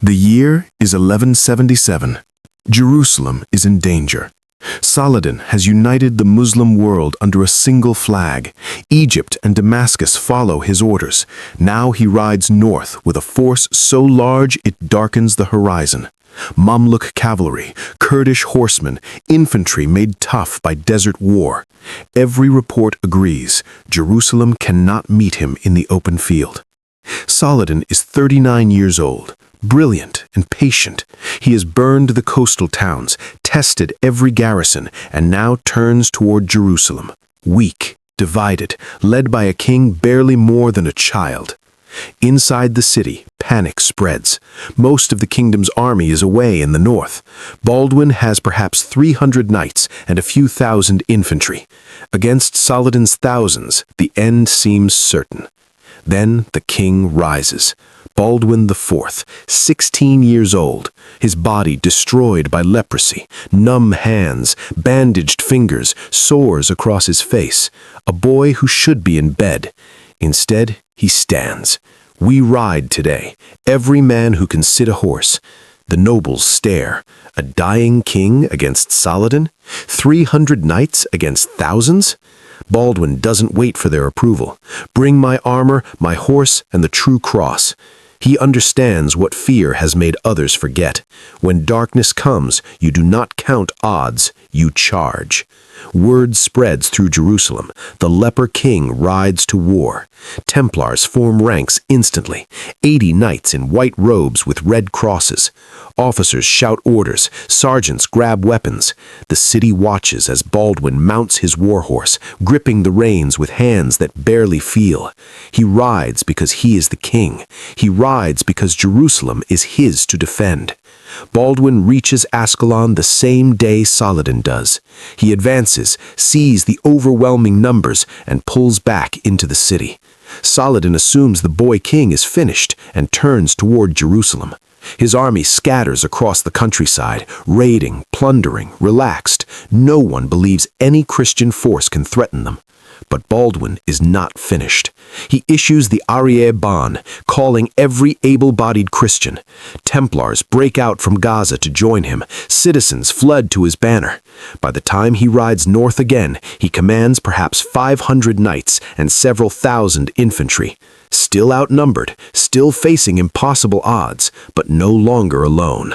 The year is 1177. Jerusalem is in danger. Saladin has united the Muslim world under a single flag. Egypt and Damascus follow his orders. Now he rides north with a force so large it darkens the horizon. Mamluk cavalry, Kurdish horsemen, infantry made tough by desert war. Every report agrees Jerusalem cannot meet him in the open field. Saladin is 39 years old. Brilliant and patient, he has burned the coastal towns, tested every garrison, and now turns toward Jerusalem. Weak, divided, led by a king barely more than a child. Inside the city, panic spreads. Most of the kingdom's army is away in the north. Baldwin has perhaps 300 knights and a few thousand infantry. Against Saladin's thousands, the end seems certain. Then the king rises. Baldwin IV, 16 years old, his body destroyed by leprosy, numb hands, bandaged fingers, sores across his face, a boy who should be in bed. Instead, he stands. We ride today, every man who can sit a horse. The nobles stare. A dying king against Saladin? 300 knights against thousands? Baldwin doesn't wait for their approval. Bring my armor, my horse, and the true cross. He understands what fear has made others forget. When darkness comes, you do not count odds, you charge. Word spreads through Jerusalem. The Leper King rides to war. Templars form ranks instantly. 80 knights in white robes with red crosses. Officers shout orders. Sergeants grab weapons. The city watches as Baldwin mounts his warhorse, gripping the reins with hands that barely feel. He rides because he is the king. He rides because Jerusalem is his to defend. Baldwin reaches Ascalon the same day Saladin does. He advances, sees the overwhelming numbers, and pulls back into the city. Saladin assumes the boy king is finished and turns toward Jerusalem. His army scatters across the countryside, raiding, plundering, relaxed. No one believes any Christian force can threaten them. But Baldwin is not finished. He issues the Arriere Ban, calling every able-bodied Christian. Templars break out from Gaza to join him. Citizens flood to his banner. By the time he rides north again, he commands perhaps 500 knights and several thousand infantry. Still outnumbered, still facing impossible odds, but no longer alone.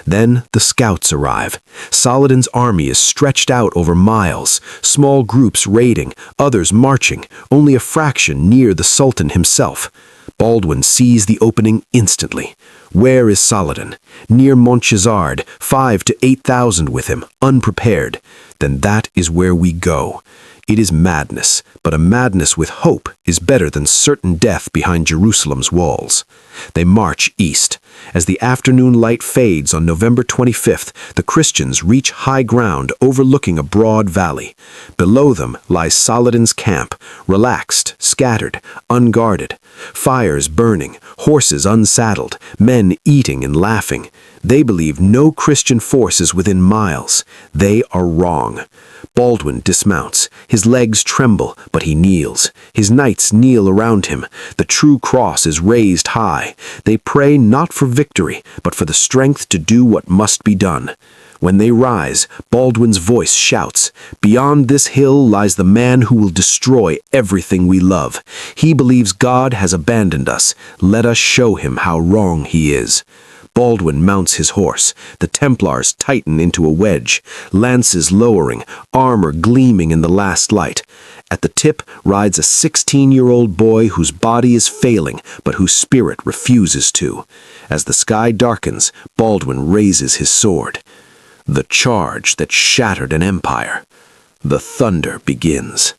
Then the scouts arrive. Saladin's army is stretched out over miles, small groups raiding, others marching, only a fraction near the Sultan himself. Baldwin sees the opening instantly. Where is Saladin? Near Montgisard, 5,000 to 8,000 with him, unprepared. Then that is where we go. It is madness, but a madness with hope is better than certain death behind Jerusalem's walls. They march east. As the afternoon light fades on November 25th, the Christians reach high ground overlooking a broad valley. Below them lies Saladin's camp, relaxed, scattered, unguarded. Fires burning, horses unsaddled, men eating and laughing. They believe no Christian force is within miles. They are wrong. Baldwin dismounts. His legs tremble, but he kneels. His knights kneel around him. The true cross is raised high. They pray not for victory, but for the strength to do what must be done. When they rise, Baldwin's voice shouts, "Beyond this hill lies the man who will destroy everything we love. He believes God has abandoned us. Let us show him how wrong he is." Baldwin mounts his horse. The Templars tighten into a wedge, lances lowering, armor gleaming in the last light. At the tip rides a 16-year-old boy whose body is failing, but whose spirit refuses to. As the sky darkens, Baldwin raises his sword. The charge that shattered an empire. The thunder begins.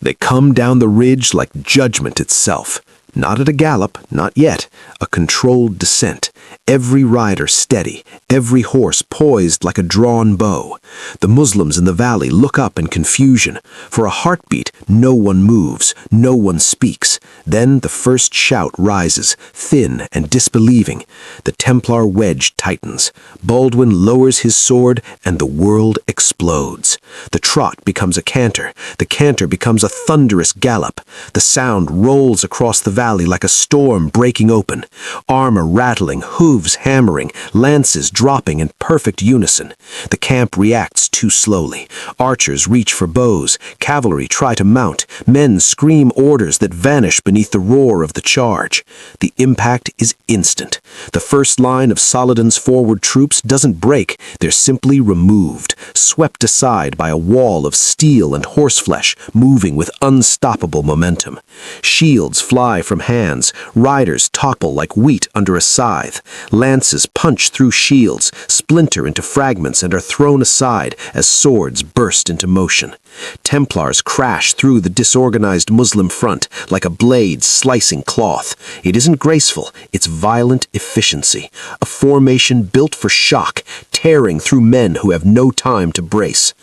They come down the ridge like judgment itself. Not at a gallop, not yet, a controlled descent. Every rider steady, every horse poised like a drawn bow. The Muslims in the valley look up in confusion. For a heartbeat, no one moves, no one speaks. Then the first shout rises, thin and disbelieving. The Templar wedge tightens. Baldwin lowers his sword, and the world explodes. The trot becomes a canter. The canter becomes a thunderous gallop. The sound rolls across the valley like a storm breaking open, armor rattling, hooves hammering, lances dropping in perfect unison. The camp reacts too slowly. Archers reach for bows, cavalry try to mount, men scream orders that vanish beneath the roar of the charge. The impact is instant. The first line of Saladin's forward troops doesn't break, they're simply removed, swept aside by a wall of steel and horseflesh moving with unstoppable momentum. Shields fly from hands, riders topple like wheat under a scythe, lances punch through shields, splinter into fragments and are thrown aside as swords burst into motion. Templars crash through the disorganized Muslim front like a blade slicing cloth. It isn't graceful, it's violent efficiency, a formation built for shock, tearing through men who have no time to brace.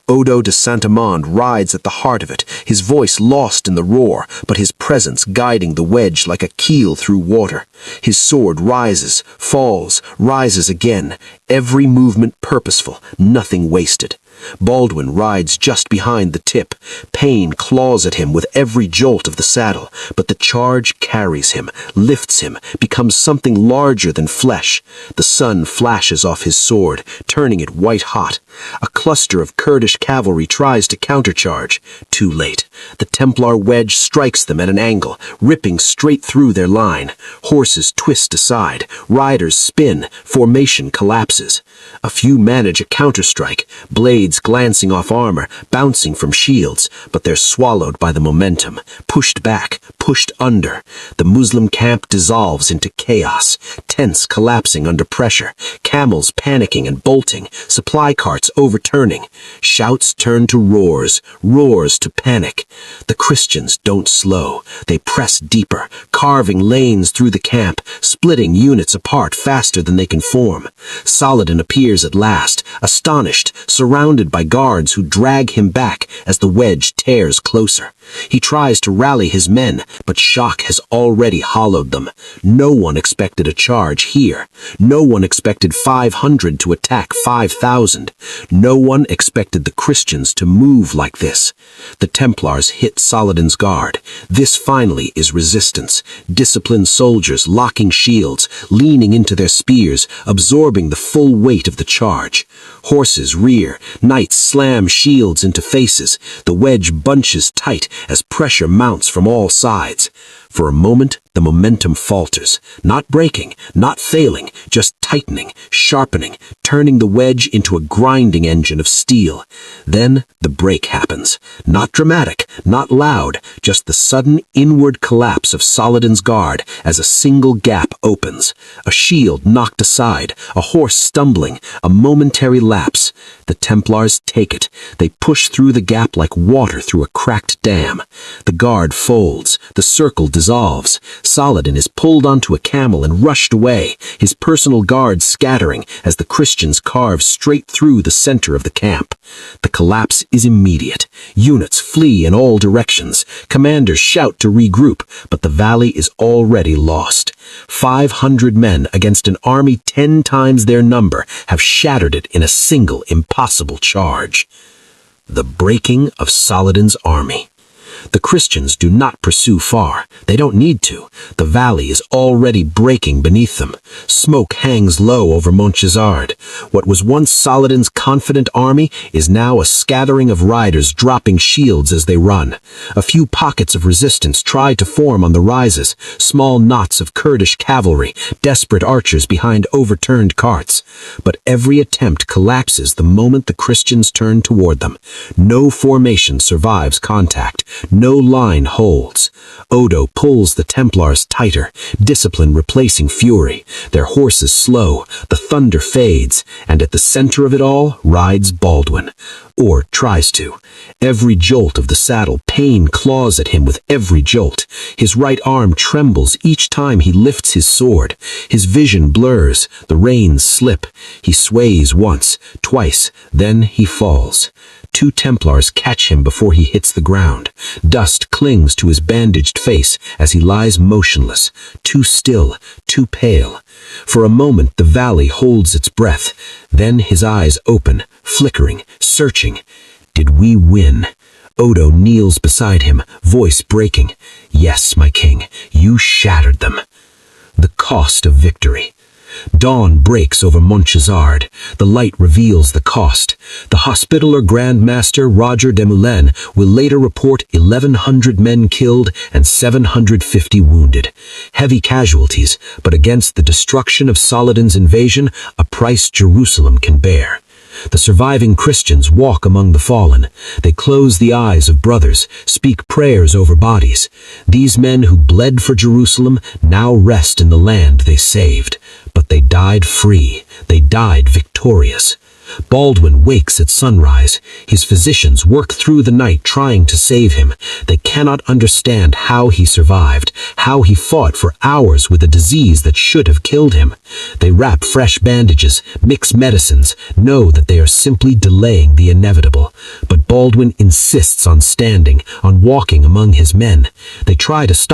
Odo de Saint-Amand rides at the heart of it, his voice lost in the roar, but his presence guiding the wedge like a keel through water. His sword rises, falls, rises again, every movement purposeful, nothing wasted. Baldwin rides just behind the tip. Pain claws at him with every jolt of the saddle, but the charge carries him, lifts him, becomes something larger than flesh. The sun flashes off his sword, turning it white-hot. A cluster of Kurdish cavalry tries to countercharge. Too late. The Templar wedge strikes them at an angle, ripping straight through their line. Horses twist aside, riders spin, formation collapses. A few manage a counterstrike, blades glancing off armor, bouncing from shields, but they're swallowed by the momentum, pushed back, pushed under. The Muslim camp dissolves into chaos, tents collapsing under pressure, camels panicking and bolting, supply carts overturning. Shouts turn to roars, roars to panic. The Christians don't slow. They press deeper, carving lanes through the camp, splitting units apart faster than they can form. Saladin appears at last, astonished, surrounded by guards who drag him back as the wedge tears closer. He tries to rally his men, but shock has already hollowed them. No one expected a charge here. No one expected 500 to attack 5,000. No one expected the Christians to move like this. The Templars hit Saladin's guard. This finally is resistance. Disciplined soldiers locking shields, leaning into their spears, absorbing the full weight of the charge. Horses rear, knights slam shields into faces. The wedge bunches tight as pressure mounts from all sides. For a moment, the momentum falters, not breaking, not failing, just tightening, sharpening, turning the wedge into a grinding engine of steel. Then the break happens. Not dramatic, not loud, just the sudden inward collapse of Saladin's guard as a single gap opens. A shield knocked aside, a horse stumbling, a momentary lapse. The Templars take it. They push through the gap like water through a cracked dam. The guard folds, the circle dissolves. Saladin is pulled onto a camel and rushed away, his personal guard scattering as the Christians carve straight through the center of the camp. The collapse is immediate. Units flee in all directions. Commanders shout to regroup, but the valley is already lost. 500 men against an army 10 times their number have shattered it in a single impossible charge. The breaking of Saladin's army. The Christians do not pursue far. They don't need to. The valley is already breaking beneath them. Smoke hangs low over Montgisard. What was once Saladin's confident army is now a scattering of riders dropping shields as they run. A few pockets of resistance try to form on the rises, small knots of Kurdish cavalry, desperate archers behind overturned carts. But every attempt collapses the moment the Christians turn toward them. No formation survives contact. No line holds. Odo pulls the Templars tighter, discipline replacing fury. Their horses slow, the thunder fades, and at the center of it all rides Baldwin. Or tries to. Every jolt of the saddle, pain claws at him with every jolt. His right arm trembles each time he lifts his sword. His vision blurs, the reins slip. He sways once, twice, then he falls. 2 Templars catch him before he hits the ground. Dust clings to his bandaged face as he lies motionless, too still, too pale. For a moment the valley holds its breath. Then his eyes open, flickering, searching. Did we win? Odo kneels beside him, voice breaking. Yes, my king, you shattered them. The cost of victory. Dawn breaks over Montgisard. The light reveals the cost. The Hospitaller Grand Master Roger de Moulin will later report 1,100 men killed and 750 wounded. Heavy casualties, but against the destruction of Saladin's invasion, a price Jerusalem can bear. The surviving Christians walk among the fallen. They close the eyes of brothers, speak prayers over bodies. These men who bled for Jerusalem now rest in the land they saved. But they died free. They died victorious. Baldwin wakes at sunrise. His physicians work through the night trying to save him. They cannot understand how he survived, how he fought for hours with a disease that should have killed him. They wrap fresh bandages, mix medicines, know that they are simply delaying the inevitable. But Baldwin insists on standing, on walking among his men. They try to stop